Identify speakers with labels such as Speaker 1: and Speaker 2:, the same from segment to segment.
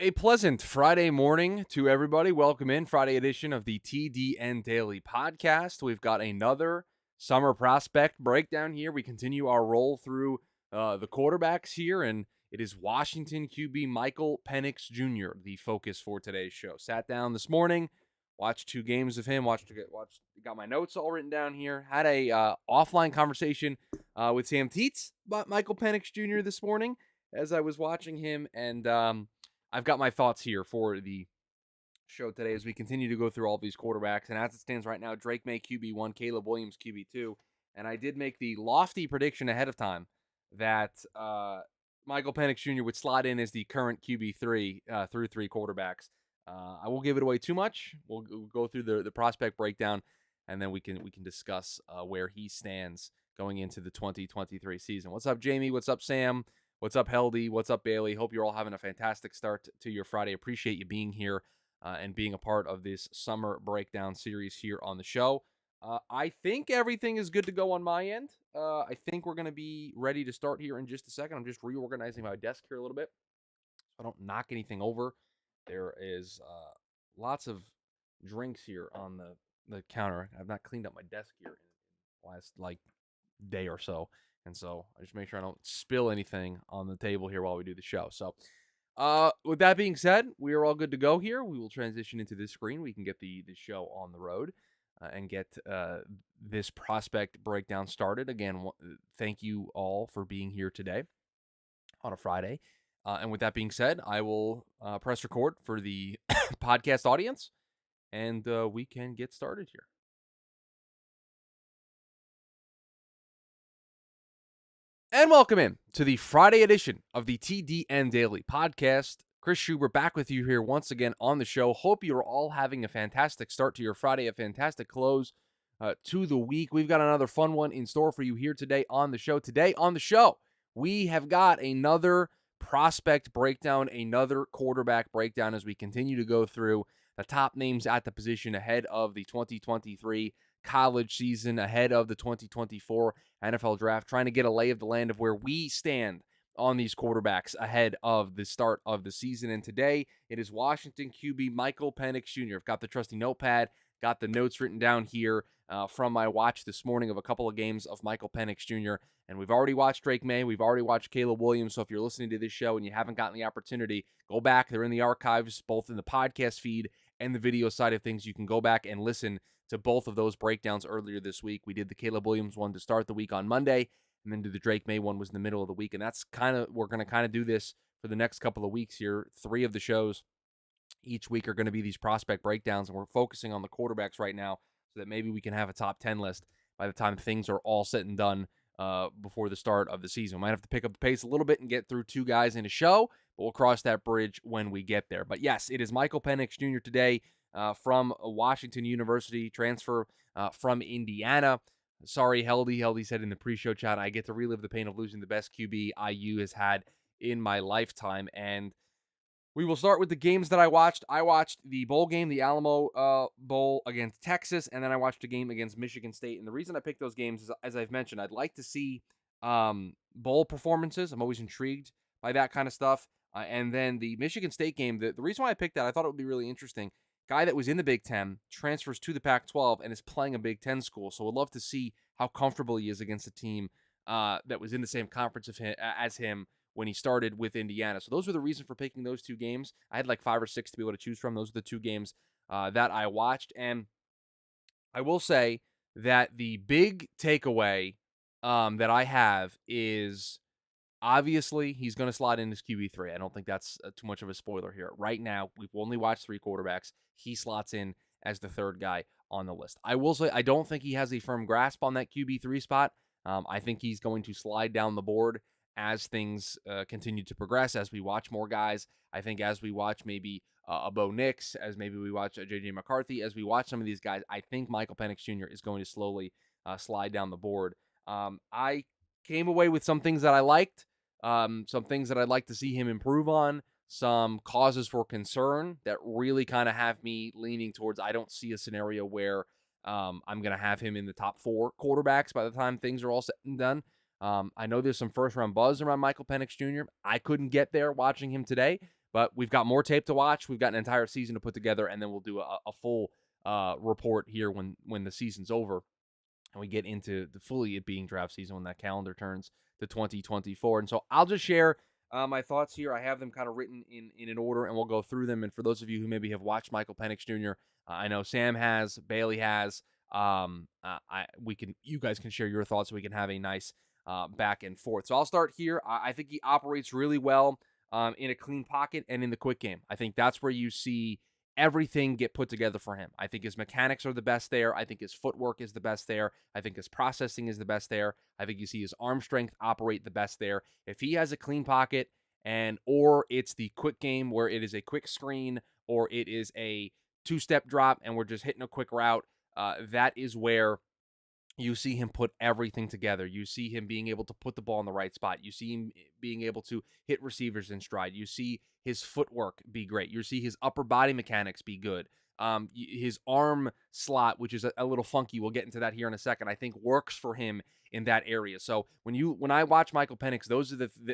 Speaker 1: A pleasant Friday morning to everybody. Welcome in Friday edition of the TDN Daily podcast. We've got another summer prospect breakdown here. We continue our roll through the quarterbacks here, and it is Washington QB Michael Penix Jr. the focus for today's show. Sat down this morning, watched 2 games of him. Got my notes all written down here. Had a offline conversation with Sam Teets about Michael Penix Jr. this morning as I was watching him, and I've got my thoughts here for the show today as we continue to go through all these quarterbacks. And as it stands right now, Drake May QB1, Caleb Williams QB2. And I did make the lofty prediction ahead of time that Michael Penix Jr. would slot in as the current QB3 through 3 quarterbacks. I won't give it away too much. We'll go through the prospect breakdown, and then we can discuss where he stands going into the 2023 season. What's up, Jamie? What's up, Sam? What's up, Heldy? What's up, Bailey? Hope you're all having a fantastic start to your Friday. Appreciate you being here and being a part of this summer breakdown series here on the show. I think everything is good to go on my end. I think we're going to be ready to start here in just a second. I'm just reorganizing my desk here a little bit so I don't knock anything over. There is lots of drinks here on the counter. I've not cleaned up my desk here in the last day or so. And so I just make sure I don't spill anything on the table here while we do the show. So with that being said, we are all good to go here. We will transition into this screen. We can get the show on the road and get this prospect breakdown started. Again, thank you all for being here today on a Friday. And with that being said, I will press record for the podcast audience, and we can get started here. And welcome in to the Friday edition of the TDN Daily podcast. Chris Schubert back with you here once again on the show. Hope you're all having a fantastic start to your Friday, a fantastic close to the week. We've got another fun one in store for you here today on the show. Today on the show, we have got another prospect breakdown, another quarterback breakdown as we continue to go through the top names at the position ahead of the 2023 college season, ahead of the 2024 NFL draft, trying to get a lay of the land of where we stand on these quarterbacks ahead of the start of the season. And today, it is Washington QB Michael Penix Jr. I've got the trusty notepad, got the notes written down here from my watch this morning of a couple of games of Michael Penix Jr. And we've already watched Drake May. We've already watched Caleb Williams. So if you're listening to this show and you haven't gotten the opportunity, go back. They're in the archives, both in the podcast feed and the video side of things. You can go back and listen to both of those breakdowns earlier this week. We did the Caleb Williams one to start the week on Monday, and then the Drake May one was in the middle of the week. And that's we're going to do this for the next couple of weeks here. 3 of the shows each week are going to be these prospect breakdowns, and we're focusing on the quarterbacks right now so that maybe we can have a top 10 list by the time things are all said and done before the start of the season. We might have to pick up the pace a little bit and get through 2 guys in a show, but we'll cross that bridge when we get there. But yes, it is Michael Penix Jr. today from Washington University, transfer from Indiana. Sorry, Heldy. Heldy said in the pre-show chat, I get to relive the pain of losing the best QB IU has had in my lifetime. And we will start with the games that I watched. I watched the bowl game, the Alamo Bowl against Texas, and then I watched a game against Michigan State. And the reason I picked those games is, as I've mentioned, I'd like to see bowl performances. I'm always intrigued by that kind of stuff. And then the Michigan State game, the reason why I picked that, I thought it would be really interesting. Guy that was in the Big Ten transfers to the Pac-12 and is playing a Big Ten school. So I'd love to see how comfortable he is against a team that was in the same conference as him when he started with Indiana. So those were the reason for picking those 2 games. I had like 5 or 6 to be able to choose from. Those are the 2 games that I watched. And I will say that the big takeaway that I have is obviously he's going to slot in as QB3. I don't think that's too much of a spoiler here. Right now, we've only watched 3 quarterbacks. He slots in as the 3rd guy on the list. I will say I don't think he has a firm grasp on that QB3 spot. I think he's going to slide down the board as things continue to progress, as we watch more guys. I think as we watch maybe a Bo Nix, as maybe we watch a J.J. McCarthy, as we watch some of these guys, I think Michael Penix Jr. is going to slowly slide down the board. I came away with some things that I liked, some things that I'd like to see him improve on, some causes for concern that really kind of have me leaning towards I don't see a scenario where I'm going to have him in the top 4 quarterbacks by the time things are all said and done. I know there's some first-round buzz around Michael Penix Jr. I couldn't get there watching him today, But we've got more tape to watch. We've got an entire season to put together, and then we'll do a full report here when the season's over and we get into the fully it being draft season when that calendar turns to 2024. And so I'll just share my thoughts here. I have them kind of written in an order, and we'll go through them. And for those of you who maybe have watched Michael Penix Jr., I know Sam has, Bailey has. You guys can share your thoughts so we can have a nice back and forth. So I'll start here. I think he operates really well in a clean pocket and in the quick game. I think that's where you see everything get put together for him. I think his mechanics are the best there. I think his footwork is the best there. I think his processing is the best there. I think you see his arm strength operate the best there. If he has a clean pocket or it's the quick game where it is a quick screen or it is a two-step drop and we're just hitting a quick route, that is where you see him put everything together. You see him being able to put the ball in the right spot. You see him being able to hit receivers in stride. You see his footwork be great. You see his upper body mechanics be good. His arm slot, which is a little funky, we'll get into that here in a second, I think works for him in that area. So when I watch Michael Penix,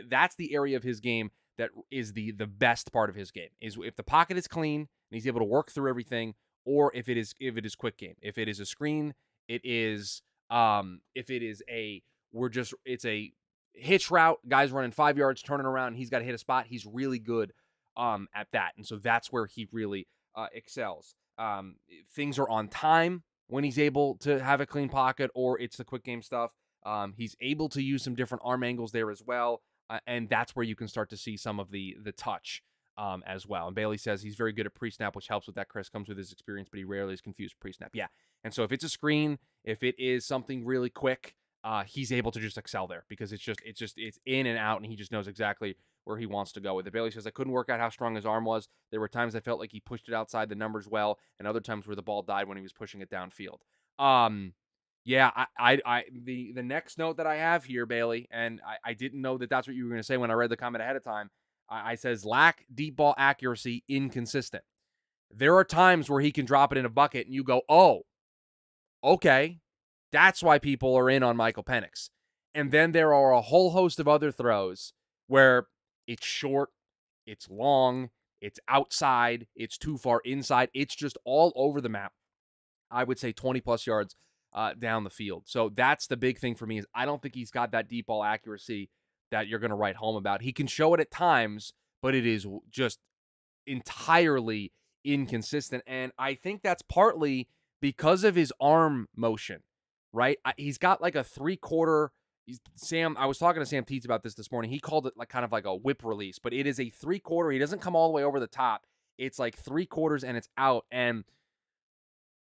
Speaker 1: that's the area of his game that is the best part of his game, is if the pocket is clean and he's able to work through everything, or if it is quick game. If it is a screen, it is if it is it's a hitch route, guys running 5 yards, turning around, and he's got to hit a spot. He's really good at that. And so that's where he really excels. Things are on time when he's able to have a clean pocket or it's the quick game stuff. He's able to use some different arm angles there as well. And that's where you can start to see some of the touch as well. And Bailey says he's very good at pre-snap, which helps with that. Chris comes with his experience, but he rarely is confused pre-snap. Yeah. And so if it's a screen, if it is something really quick, he's able to just excel there because it's in and out, and he just knows exactly where he wants to go with it. Bailey says, I couldn't work out how strong his arm was. There were times I felt like he pushed it outside the numbers well, and other times where the ball died when he was pushing it downfield. Yeah, the next note that I have here, Bailey, and I didn't know that that's what you were going to say when I read the comment ahead of time. I says, lack deep ball accuracy, inconsistent. There are times where he can drop it in a bucket, and you go, oh, okay, that's why people are in on Michael Penix. And then there are a whole host of other throws where it's short, it's long, it's outside, it's too far inside. It's just all over the map. I would say 20-plus yards down the field. So that's the big thing for me is I don't think he's got that deep ball accuracy that you're going to write home about. He can show it at times, but it is just entirely inconsistent. And I think that's partly because of his arm motion, right? He's got like a three-quarter. I was talking to Sam Teets about this morning. He called it like kind of like a whip release, but it is a three-quarter. He doesn't come all the way over the top. It's like three-quarters and it's out. And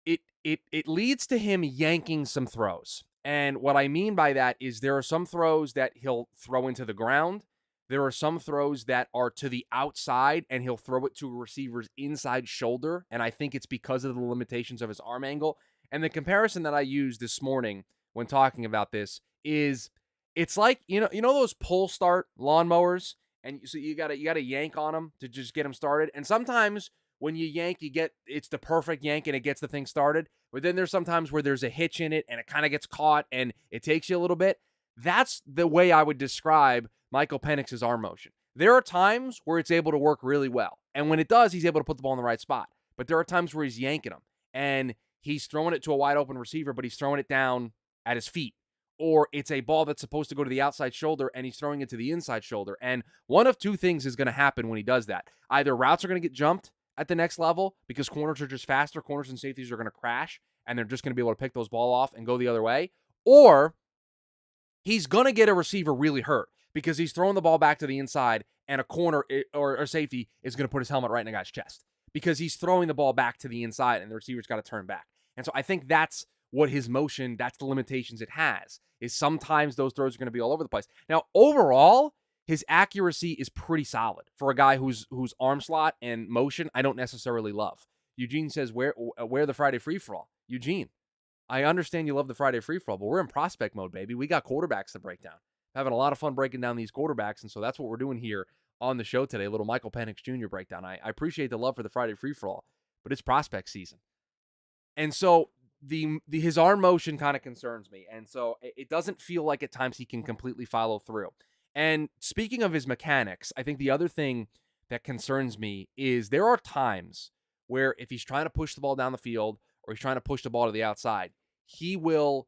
Speaker 1: it leads to him yanking some throws. And what I mean by that is there are some throws that he'll throw into the ground. There are some throws that are to the outside, and he'll throw it to a receiver's inside shoulder. And I think it's because of the limitations of his arm angle. And the comparison that I used this morning when talking about this is it's like, you know those pull start lawnmowers, and so you gotta yank on them to just get them started. And sometimes when you yank, it's the perfect yank and it gets the thing started. But then there's sometimes where there's a hitch in it and it kind of gets caught and it takes you a little bit. That's the way I would describe Michael Penix's arm motion. There are times where it's able to work really well. And when it does, he's able to put the ball in the right spot. But there are times where he's yanking them and he's throwing it to a wide open receiver, but he's throwing it down at his feet. Or it's a ball that's supposed to go to the outside shoulder and he's throwing it to the inside shoulder. And one of two things is going to happen when he does that. Either routes are going to get jumped at the next level because corners are just faster. Corners and safeties are going to crash and they're just going to be able to pick those ball off and go the other way. Or he's going to get a receiver really hurt because he's throwing the ball back to the inside and a corner or safety is going to put his helmet right in a guy's chest because he's throwing the ball back to the inside and the receiver's got to turn back. And so I think that's what his motion, that's the limitations it has, is sometimes those throws are going to be all over the place. Now, overall, his accuracy is pretty solid for a guy whose arm slot and motion I don't necessarily love. Eugene says, where the Friday free-for-all? Eugene, I understand you love the Friday free-for-all, but we're in prospect mode, baby. We got quarterbacks to break down. Having a lot of fun breaking down these quarterbacks, and so that's what we're doing here on the show today, a little Michael Penix Jr. breakdown. I appreciate the love for the Friday free-for-all, but it's prospect season. And so his arm motion kind of concerns me, and so it doesn't feel like at times he can completely follow through. And speaking of his mechanics, I think the other thing that concerns me is there are times where if he's trying to push the ball down the field or he's trying to push the ball to the outside, he will.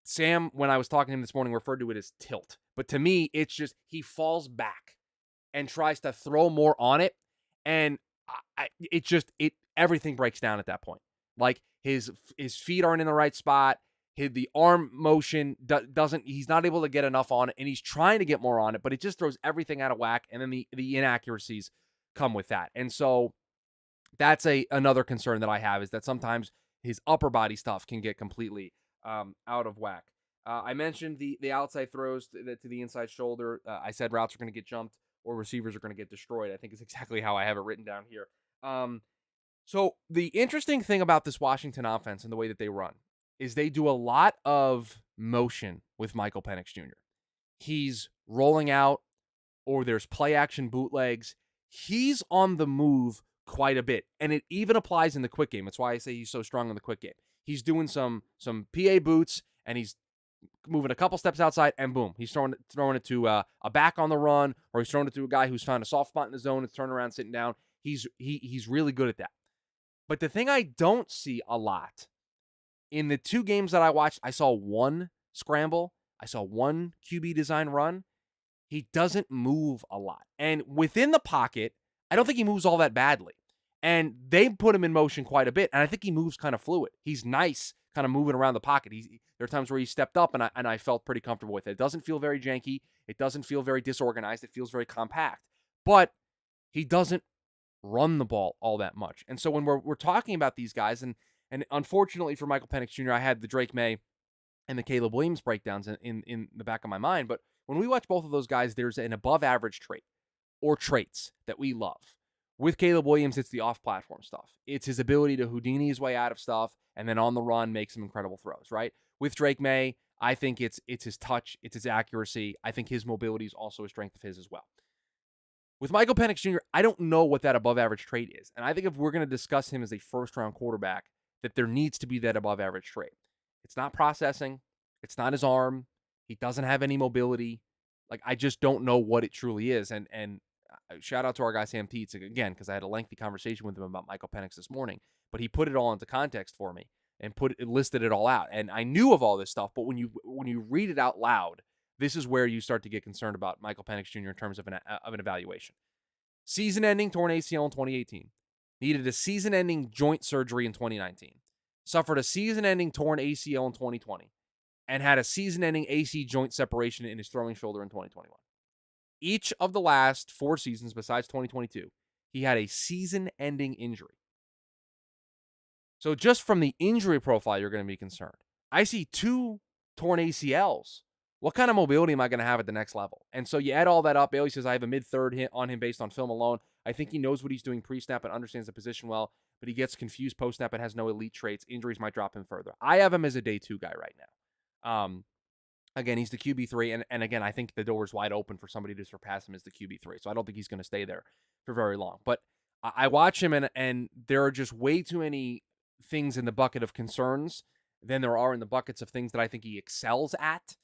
Speaker 1: Sam, when I was talking to him this morning, referred to it as tilt. But to me, it's just he falls back and tries to throw more on it. And it everything breaks down at that point. Like his feet aren't in the right spot. The arm motion doesn't, he's not able to get enough on it, and he's trying to get more on it, but it just throws everything out of whack. And then the inaccuracies come with that. And so that's another concern that I have, is that sometimes his upper body stuff can get completely out of whack. I mentioned the outside throws to the inside shoulder. I said routes are going to get jumped or receivers are going to get destroyed. I think it's exactly how I have it written down here. So the interesting thing about this Washington offense and the way that they run is they do a lot of motion with Michael Penix Jr. He's rolling out, or there's play action bootlegs. He's on the move quite a bit, and it even applies in the quick game. That's why I say he's so strong in the quick game. He's doing some PA boots, and he's moving a couple steps outside, and boom, he's throwing it to a back on the run, or he's throwing it to a guy who's found a soft spot in the zone and turning around, sitting down. He's really good at that. But the thing I don't see a lot in the two games that I watched, I saw one scramble, I saw one QB design run. He doesn't move a lot. And within the pocket, I don't think he moves all that badly. And they put him in motion quite a bit, and I think he moves kind of fluid. He's nice kind of moving around the pocket. There are times where he stepped up, and I felt pretty comfortable with it. It doesn't feel very janky. It doesn't feel very disorganized. It feels very compact. But he doesn't run the ball all that much. And so when we're talking about these guys, and unfortunately for Michael Penix Jr., I had the Drake May and the Caleb Williams breakdowns in the back of my mind. But when we watch both of those guys, there's an above average trait or traits that we love. With Caleb Williams, it's the off-platform stuff. It's his ability to Houdini his way out of stuff and then on the run make some incredible throws, right? With Drake May, I think it's his touch, it's his accuracy. I think his mobility is also a strength of his as well. With Michael Penix Jr., I don't know what that above-average trait is. And I think if we're going to discuss him as a first-round quarterback, that there needs to be that above-average trait. It's not processing. It's not his arm. He doesn't have any mobility. Like, I just don't know what it truly is. And shout out to our guy Sam Teets again, because I had a lengthy conversation with him about Michael Penix this morning. But he put it all into context for me and listed it all out. And I knew of all this stuff, but when you read it out loud, this is where you start to get concerned about Michael Penix Jr. in terms of an evaluation. Season-ending torn ACL in 2018. Needed a season-ending joint surgery in 2019. Suffered a season-ending torn ACL in 2020. And had a season-ending AC joint separation in his throwing shoulder in 2021. Each of the last 4 seasons, besides 2022, he had a season-ending injury. So just from the injury profile, you're going to be concerned. I see 2 torn ACLs. What kind of mobility am I going to have at the next level? And so you add all that up. Bailey says I have a mid-third hit on him based on film alone. I think he knows what he's doing pre-snap and understands the position well, but he gets confused post-snap and has no elite traits. Injuries might drop him further. I have him as a day 2 guy right now. Again, he's the QB3, and again, I think the door is wide open for somebody to surpass him as the QB3, so I don't think he's going to stay there for very long. But I watch him, and there are just way too many things in the bucket of concerns than there are in the buckets of things that I think he excels at,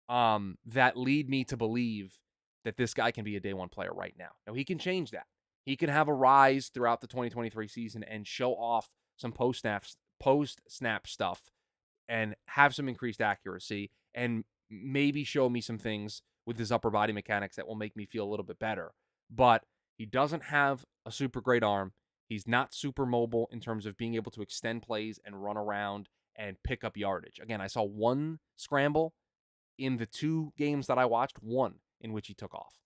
Speaker 1: that lead me to believe that this guy can be a day 1 player right now. Now, he can change that. He can have a rise throughout the 2023 season and show off some post-snap stuff and have some increased accuracy and maybe show me some things with his upper body mechanics that will make me feel a little bit better. But he doesn't have a super great arm. He's not super mobile in terms of being able to extend plays and run around and pick up yardage. Again, I saw 1 scramble in the 2 games that I watched, 1 in which he took off.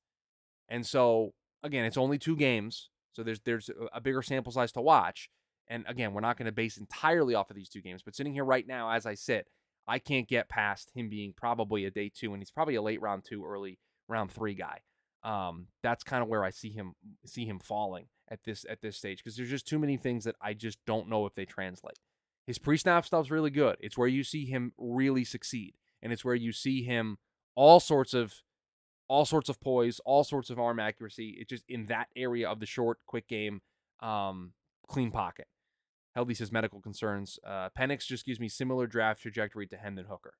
Speaker 1: And so, again, it's only 2 games, so there's a bigger sample size to watch. And again, we're not going to base entirely off of these 2 games, but sitting here right now, as I sit, I can't get past him being probably a day 2, and he's probably a late round 2, early round 3 guy. That's kind of where I see him falling at this stage, because there's just too many things that I just don't know if they translate. His pre-snap stuff's really good. It's where you see him really succeed, and it's where you see him all sorts of poise, all sorts of arm accuracy. It's just in that area of the short, quick game, clean pocket. Heldy says medical concerns. Penix just gives me similar draft trajectory to Hendon Hooker.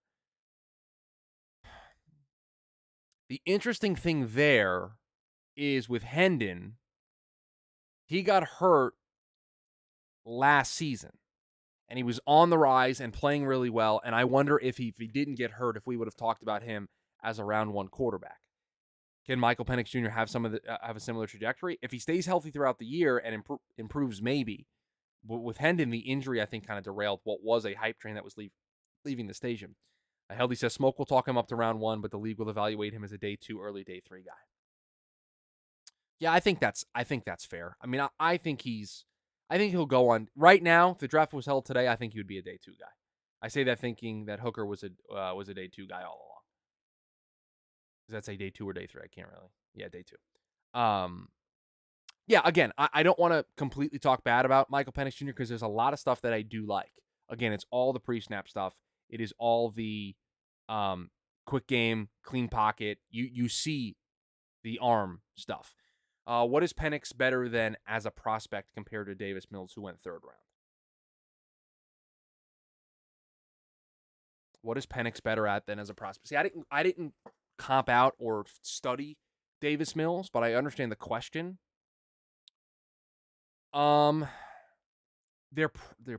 Speaker 1: The interesting thing there is with Hendon, He got hurt last season, and he was on the rise and playing really well. And I wonder if he didn't get hurt, if we would have talked about him as a round one quarterback. Can Michael Penix Jr. have have a similar trajectory? If he stays healthy throughout the year and improves, maybe. But with Hendon, the injury I think kind of derailed what was a hype train that was leaving the station. Heldy says Smoke will talk him up to round one, but the league will evaluate him as a day 2, early day 3 guy. Yeah, I think that's fair. I mean, I think he'll go on right now. If the draft was held today, I think he would be a day 2 guy. I say that thinking that Hooker was a day 2 guy all along. Does that say day 2 or day 3? I can't really. Yeah, day 2. Yeah, again, I don't want to completely talk bad about Michael Penix Jr. because there's a lot of stuff that I do like. Again, it's all the pre-snap stuff. It is all the quick game, clean pocket. You see the arm stuff. What is Penix better than as a prospect compared to Davis Mills, who went 3rd round? What is Penix better at than as a prospect? See, I didn't comp out or study Davis Mills, but I understand the question. They're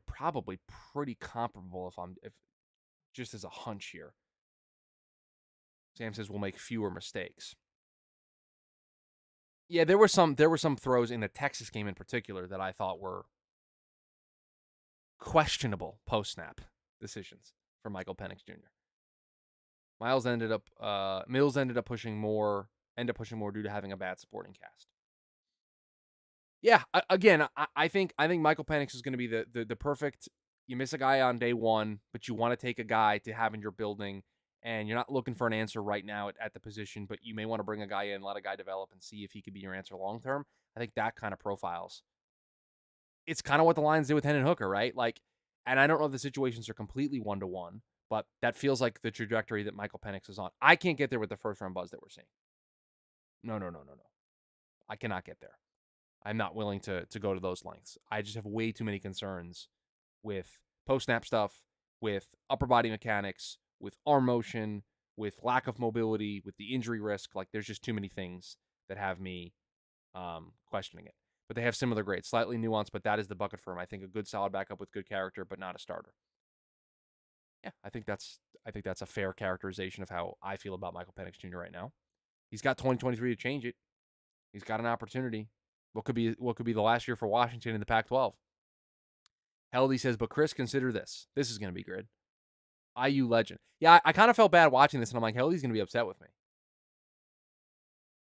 Speaker 1: probably pretty comparable if just as a hunch here. Sam says we'll make fewer mistakes. Yeah, there were some throws in the Texas game in particular that I thought were questionable post-snap decisions for Michael Penix Jr. Mills ended up pushing more due to having a bad supporting cast. Yeah, again, I think Michael Penix is going to be the perfect. You miss a guy on day 1, but you want to take a guy to have in your building, and you're not looking for an answer right now at the position, but you may want to bring a guy in, let a guy develop, and see if he could be your answer long term. I think that kind of profiles. It's kind of what the Lions did with Hendon Hooker, right? Like, and I don't know if the situations are completely 1-to-1, but that feels like the trajectory that Michael Penix is on. I can't get there with the first round buzz that we're seeing. No. I cannot get there. I'm not willing to go to those lengths. I just have way too many concerns with post-snap stuff, with upper body mechanics, with arm motion, with lack of mobility, with the injury risk. Like, there's just too many things that have me questioning it. But they have similar grades, slightly nuanced, but that is the bucket for him. I think a good solid backup with good character, but not a starter. Yeah, I think that's a fair characterization of how I feel about Michael Penix Jr. right now. He's got 2023 to change it. He's got an opportunity. What could be the last year for Washington in the Pac-12? Heldy says, but Chris, consider this. This is going to be good. IU legend. Yeah, I kind of felt bad watching this, and I'm like, Heldy's going to be upset with me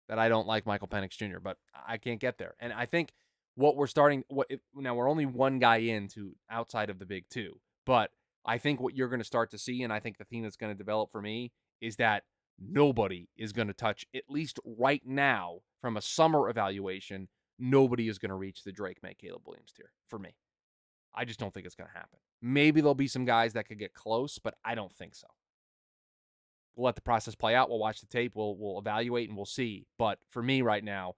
Speaker 1: that I don't like Michael Penix Jr., but I can't get there. And I think now we're only one guy into outside of the big 2, but I think what you're going to start to see, and I think the theme that's going to develop for me, is that nobody is going to touch, at least right now, from a summer evaluation, nobody is going to reach the Drake, May, Caleb Williams tier for me. I just don't think it's going to happen. Maybe there'll be some guys that could get close, but I don't think so. We'll let the process play out. We'll watch the tape. We'll evaluate, and we'll see. But for me right now,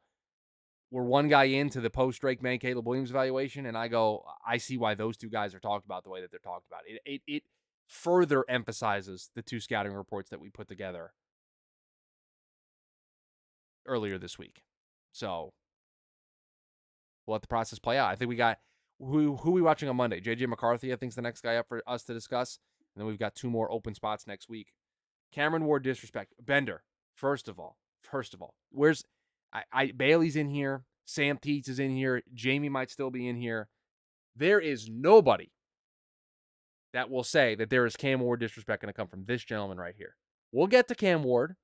Speaker 1: we're one guy into the post-Drake, May, Caleb Williams evaluation, and I see why those 2 guys are talked about the way that they're talked about. It further emphasizes the 2 scouting reports that we put together earlier this week. So we'll let the process play out. I think we got who we watching on Monday? JJ McCarthy, I think, is the next guy up for us to discuss. And then we've got 2 more open spots next week. Cameron Ward disrespect. Bender, first of all, where's Bailey's in here. Sam Teets is in here. Jamie might still be in here. There is nobody that will say that there is Cam Ward disrespect going to come from this gentleman right here. We'll get to Cam Ward.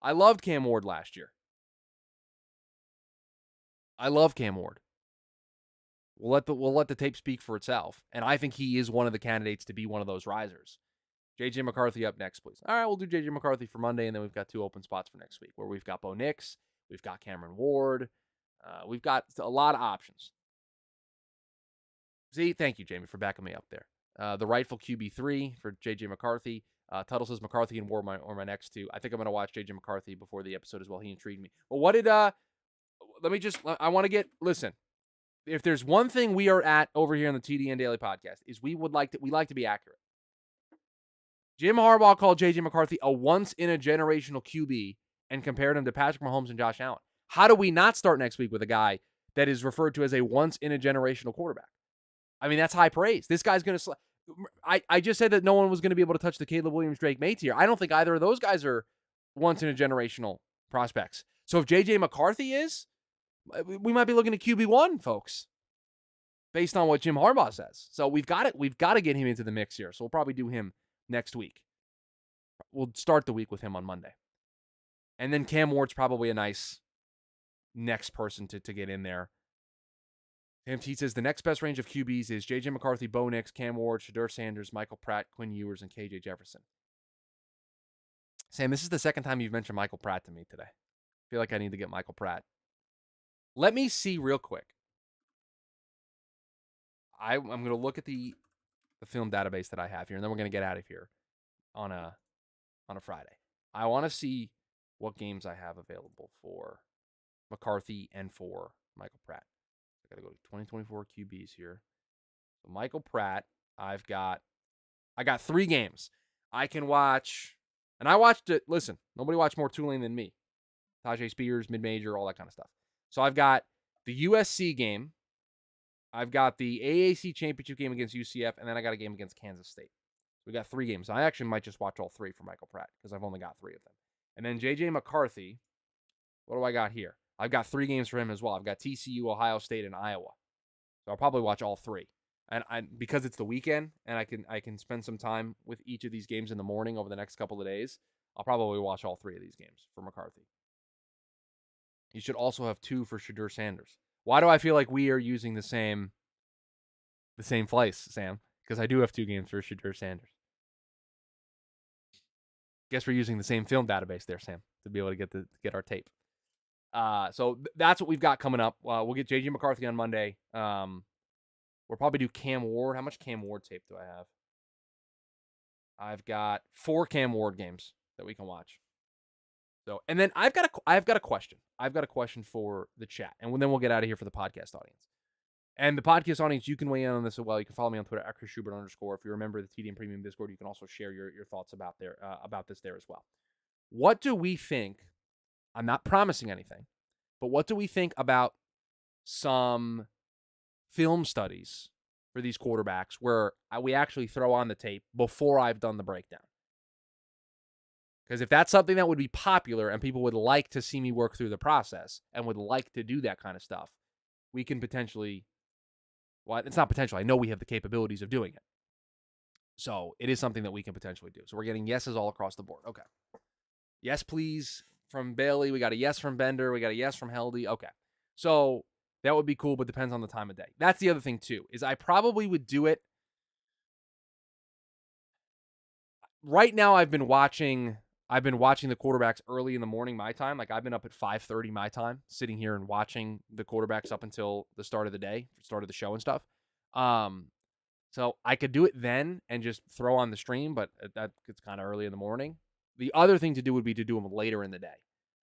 Speaker 1: I loved Cam Ward last year. I love Cam Ward. We'll let the tape speak for itself. And I think he is one of the candidates to be one of those risers. JJ McCarthy up next, please. All right, we'll do JJ McCarthy for Monday, and then we've got 2 open spots for next week where we've got Bo Nix, we've got Cameron Ward, we've got a lot of options. See, thank you, Jamie, for backing me up there. The rightful QB3 for JJ McCarthy. Tuttle says McCarthy and Ward are my next 2. I think I'm going to watch JJ McCarthy before the episode as well. He intrigued me. Well, listen. If there's one thing we are at over here on the TDN Daily podcast is we like to be accurate. Jim Harbaugh called J.J. McCarthy a once-in-a-generational QB and compared him to Patrick Mahomes and Josh Allen. How do we not start next week with a guy that is referred to as a once-in-a-generational quarterback. I mean, that's high praise. This guy's going to I just said that no one was going to be able to touch the Caleb Williams, Drake May tier. I don't think either of those guys are once-in-a-generational prospects. So if J.J. McCarthy is, we might be looking at QB1, folks, based on what Jim Harbaugh says. So we've got to get him into the mix here. So we'll probably do him next week. We'll start the week with him on Monday. And then Cam Ward's probably a nice next person to get in there. He says the next best range of QBs is J.J. McCarthy, Bo Nix, Cam Ward, Shedeur Sanders, Michael Pratt, Quinn Ewers, and K.J. Jefferson. Sam, this is the second time you've mentioned Michael Pratt to me today. I feel like I need to get Michael Pratt. Let me see real quick. I'm going to look at the film database that I have here, and then we're going to get out of here on a Friday. I want to see what games I have available for McCarthy and for Michael Pratt. I got to go to 2024 QBs here. So Michael Pratt, I got 3 games. I can watch, and I watched it. Listen, nobody watched more Tulane than me. Tajay Spears, mid-major, all that kind of stuff. So I've got the USC game. I've got the AAC championship game against UCF, and then I got a game against Kansas State. So we got 3 games. I actually might just watch all 3 for Michael Pratt because I've only got 3 of them. And then J.J. McCarthy, what do I got here? I've got 3 games for him as well. I've got TCU, Ohio State, and Iowa. So I'll probably watch all 3. And because it's the weekend and I can spend some time with each of these games in the morning over the next couple of days, I'll probably watch all 3 of these games for McCarthy. You should also have 2 for Shedeur Sanders. Why do I feel like we are using the same place, Sam? Because I do have 2 games for Shedeur Sanders. Guess we're using the same film database there, Sam, to be able to get our tape. So that's what we've got coming up. We'll get J.J. McCarthy on Monday. We'll probably do Cam Ward. How much Cam Ward tape do I have? I've got 4 Cam Ward games that we can watch. So, and then I've got a question. I've got a question for the chat, and then we'll get out of here for the podcast audience. And the podcast audience, you can weigh in on this as well. You can follow me on Twitter at @ChrisSchubert_. If you're a member of the TDN Premium Discord, you can also share your thoughts about this there as well. What do we think? I'm not promising anything, but what do we think about some film studies for these quarterbacks where we actually throw on the tape before I've done the breakdown? Because if that's something that would be popular and people would like to see me work through the process and would like to do that kind of stuff, we can potentially, well, it's not potential. I know we have the capabilities of doing it. So it is something that we can potentially do. So we're getting yeses all across the board. Okay. Yes, please from Bailey. We got a yes from Bender. We got a yes from Heldy. Okay. So that would be cool, but depends on the time of day. That's the other thing too, is I probably would do it. Right now I've been watching the quarterbacks early in the morning my time. Like I've been up at 5:30 my time, sitting here and watching the quarterbacks up until the start of the day, start of the show and stuff. So I could do it then and just throw on the stream, but it's kind of early in the morning. The other thing to do would be to do them later in the day,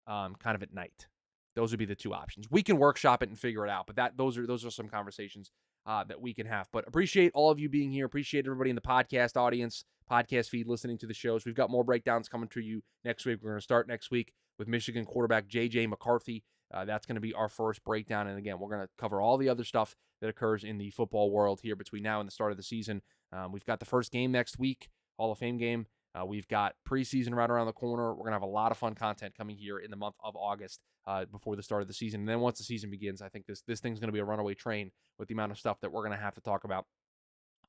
Speaker 1: kind of at night. Those would be the 2 options. We can workshop it and figure it out, but those are some conversations that we can have. But appreciate all of you being here. Appreciate everybody in the podcast audience, podcast feed, listening to the shows. We've got more breakdowns coming to you next week. We're going to start next week with Michigan quarterback J.J. McCarthy. That's going to be our first breakdown. And again, we're going to cover all the other stuff that occurs in the football world here between now and the start of the season. We've got the first game next week, Hall of Fame game. We've got preseason right around the corner. We're going to have a lot of fun content coming here in the month of August before the start of the season. And then once the season begins, I think this thing's going to be a runaway train with the amount of stuff that we're going to have to talk about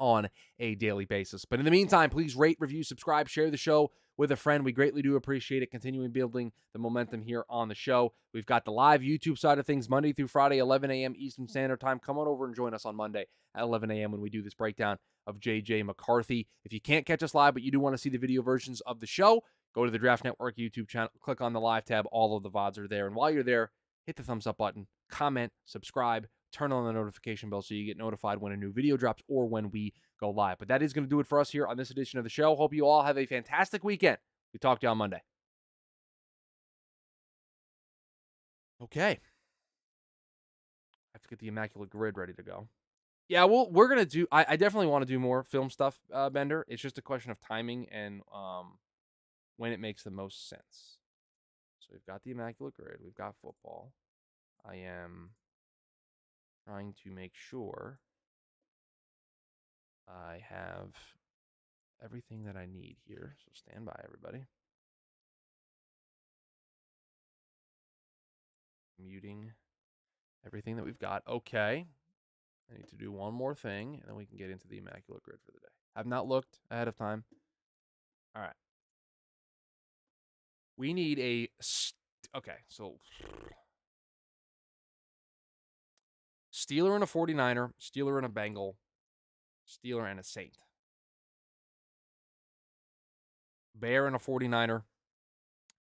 Speaker 1: on a daily basis. But in the meantime, please rate, review, subscribe, share the show with a friend. We greatly do appreciate it. Continuing building the momentum here on the show. We've got the live YouTube side of things Monday through Friday, 11 a.m. Eastern Standard Time. Come on over and join us on Monday at 11 a.m. when we do this breakdown of J.J. McCarthy. If you can't catch us live, but you do want to see the video versions of the show, go to the Draft Network YouTube channel, click on the live tab. All of the VODs are there. And while you're there, hit the thumbs up button, comment, subscribe, turn on the notification bell so you get notified when a new video drops or when we go live. But that is going to do it for us here on this edition of the show. Hope you all have a fantastic weekend. We talk to you on Monday. Okay. I have to get the Immaculate Grid ready to go. Yeah, we're going to do, I definitely want to do more film stuff, Bender. It's just a question of timing and when it makes the most sense. So we've got the Immaculate Grid. We've got football. I am Trying to make sure I have everything that I need here. So stand by, everybody. Muting everything that we've got. Okay. I need to do one more thing, and then we can get into the Immaculate Grid for the day. I've not looked ahead of time. All right. We need a... Okay, so... Steeler and a 49er, Steeler and a Bengal, Steeler and a Saint. Bear and a 49er,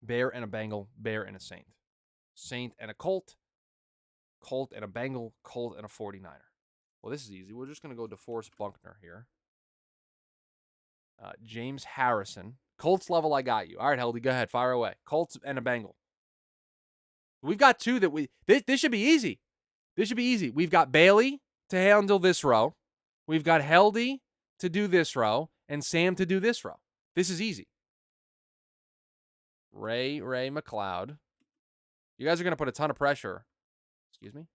Speaker 1: Bear and a Bengal, Bear and a Saint. Saint and a Colt, Colt and a Bengal, Colt and a 49er. Well, this is easy. We're just going to go DeForest Buckner here. James Harrison. Colts level, I got you. All right, Heldy, go ahead. Fire away. Colts and a Bengal. We've got two that we... This should be easy. This should be easy. We've got Bailey to handle this row. We've got Heldy to do this row. And Sam to do this row. This is easy. Ray McLeod. You guys are going to put a ton of pressure. Excuse me?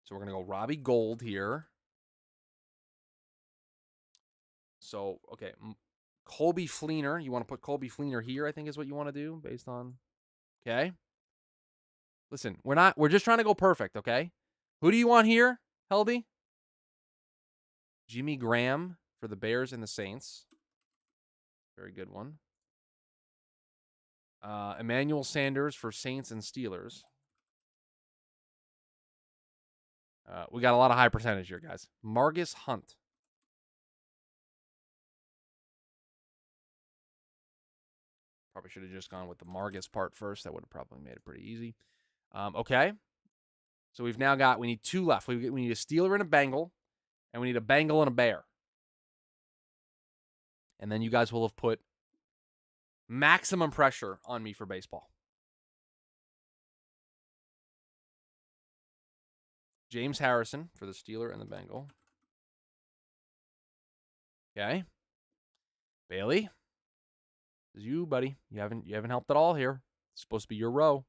Speaker 1: So we're going to go Robbie Gold here. So, okay. Colby Fleener. You want to put Colby Fleener here, I think is what you want to do based on... Okay. Listen, we're just trying to go perfect, okay? Who do you want here, Heldy? Jimmy Graham for the Bears and the Saints. Very good one. Emmanuel Sanders for Saints and Steelers. We got a lot of high percentage here, guys. Margus Hunt. Probably should have just gone with the Margus part first. That would have probably made it pretty easy. Okay. So we've now got, we need two left. We need a Steeler and a Bengal, and we need a Bengal and a Bear. And then you guys will have put maximum pressure on me for baseball. James Harrison for the Steeler and the Bengal. Okay. Bailey. This is you, buddy. You haven't helped at all here. It's supposed to be your row.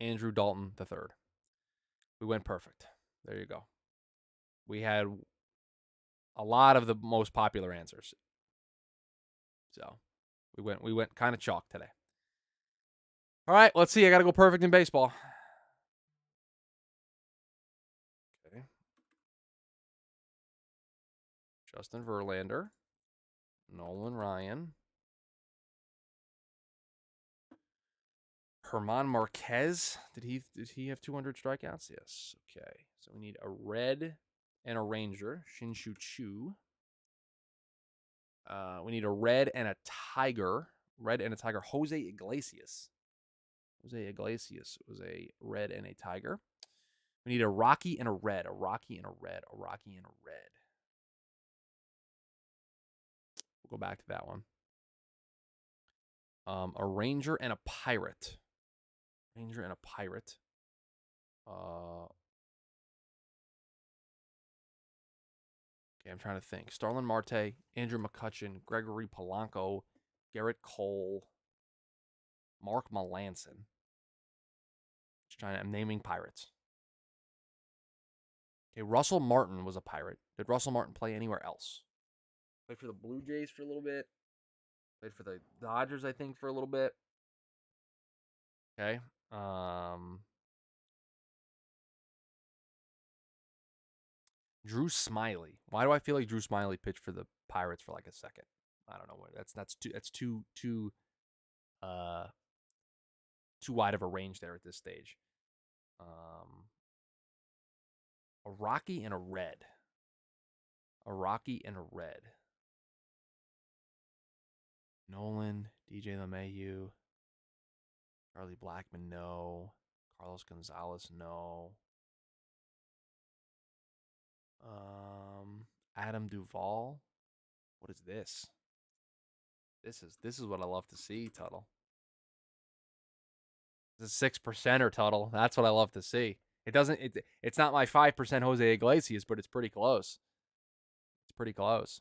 Speaker 1: Andrew Dalton III. We went perfect. There you go. We had a lot of the most popular answers. So we went kind of chalk today. All right, let's see. I got to go perfect in baseball. Okay. Justin Verlander. Nolan Ryan. Herman Marquez. Did he have 200 strikeouts? Yes. Okay. So we need a red and a Ranger. Shin-Shu Chu. We need a red and a Tiger. Red and a Tiger. Jose Iglesias. Jose Iglesias was a red and a Tiger. We need a Rocky and a red. A Rocky and a red. A Rocky and a red. We'll go back to that one. A Ranger and a Pirate. Ranger and a Pirate. Okay, I'm trying to think. Starlin Marte, Andrew McCutcheon, Gregory Polanco, Garrett Cole, Mark Melanson. I'm naming Pirates. Okay, Russell Martin was a Pirate. Did Russell Martin play anywhere else? Played for the Blue Jays for a little bit. Played for the Dodgers, I think, for a little bit. Okay. Drew Smiley. Why do I feel like Drew Smiley pitched for the Pirates for like a second? I don't know. That's too wide of a range there at this stage. A Rocky and a red. A Rocky and a red. Nolan, DJ LeMahieu, Charlie Blackmon, no. Carlos Gonzalez, no. Adam Duvall. What is this? This is what I love to see, Tuttle. This is 6%er, Tuttle. That's what I love to see. It doesn't. It's not my 5% Jose Iglesias, but it's pretty close. It's pretty close.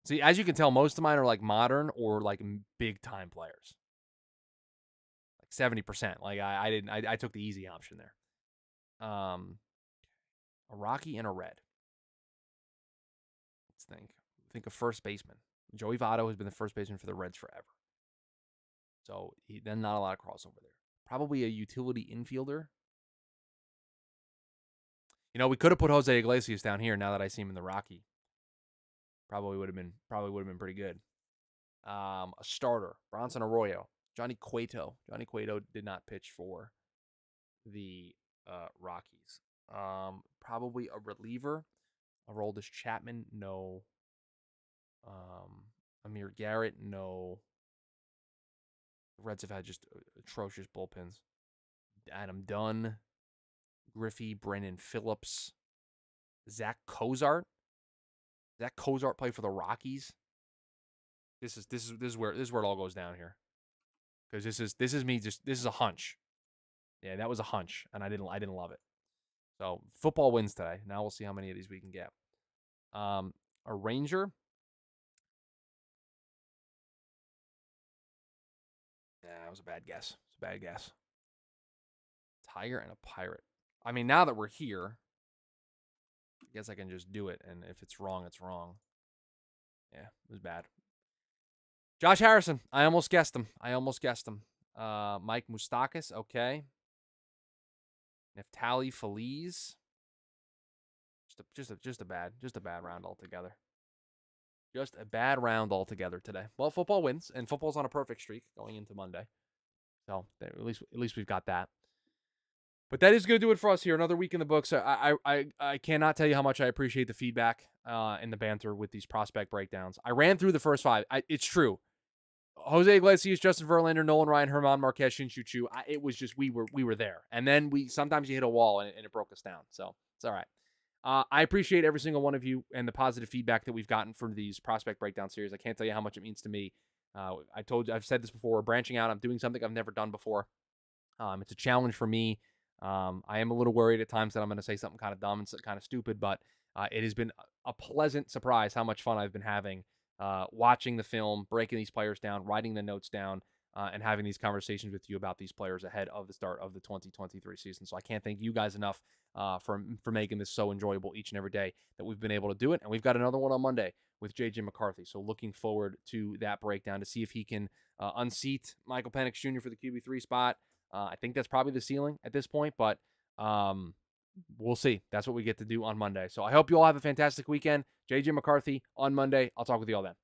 Speaker 1: See, as you can tell, most of mine are like modern or like big time players. Like 70%. Like I didn't. I took the easy option there. A Rocky and a red. Let's think. Think of first baseman. Joey Votto has been the first baseman for the Reds forever. So then not a lot of crossover there. Probably a utility infielder. You know, we could have put Jose Iglesias down here now that I see him in the Rocky. Probably would have been pretty good. A starter, Bronson Arroyo, Johnny Cueto. Johnny Cueto did not pitch for the Rockies. Probably a reliever. Aroldis Chapman, no. Amir Garrett, no. The Reds have had just atrocious bullpens. Adam Dunn, Griffey, Brennan Phillips, Zach Cozart. Zach Cozart played for the Rockies. This is where it all goes down here. Because this is a hunch. Yeah, that was a hunch, and I didn't love it. So football wins today. Now we'll see how many of these we can get. A Ranger. Yeah, that was a bad guess. It's a bad guess. Tiger and a Pirate. I mean, now that we're here, I guess I can just do it, and if it's wrong, it's wrong. Yeah, it was bad. Josh Harrison. I almost guessed him. Mike Moustakas. Okay. Neftali Feliz. Just a bad round altogether. Just a bad round altogether today. Well, football wins, and football's on a perfect streak going into Monday. So at least we've got that. But that is going to do it for us here. Another week in the books. I cannot tell you how much I appreciate the feedback and the banter with these prospect breakdowns. I ran through the first five. It's true. Jose Iglesias, Justin Verlander, Nolan Ryan, Herman Marquez, Shin Chu Chu. It was just we were there, and then sometimes you hit a wall and it broke us down. So it's all right. I appreciate every single one of you and the positive feedback that we've gotten from these prospect breakdown series. I can't tell you how much it means to me. I've said this before. We're branching out. I'm doing something I've never done before. It's a challenge for me. I am a little worried at times that I'm going to say something kind of dumb and kind of stupid, but it has been a pleasant surprise how much fun I've been having watching the film, breaking these players down, writing the notes down, and having these conversations with you about these players ahead of the start of the 2023 season. So I can't thank you guys enough for making this so enjoyable each and every day that we've been able to do it. And we've got another one on Monday with J.J. McCarthy. So looking forward to that breakdown to see if he can unseat Michael Penix Jr. for the QB3 spot. I think that's probably the ceiling at this point, but we'll see. That's what we get to do on Monday. So I hope you all have a fantastic weekend. J.J. McCarthy on Monday. I'll talk with you all then.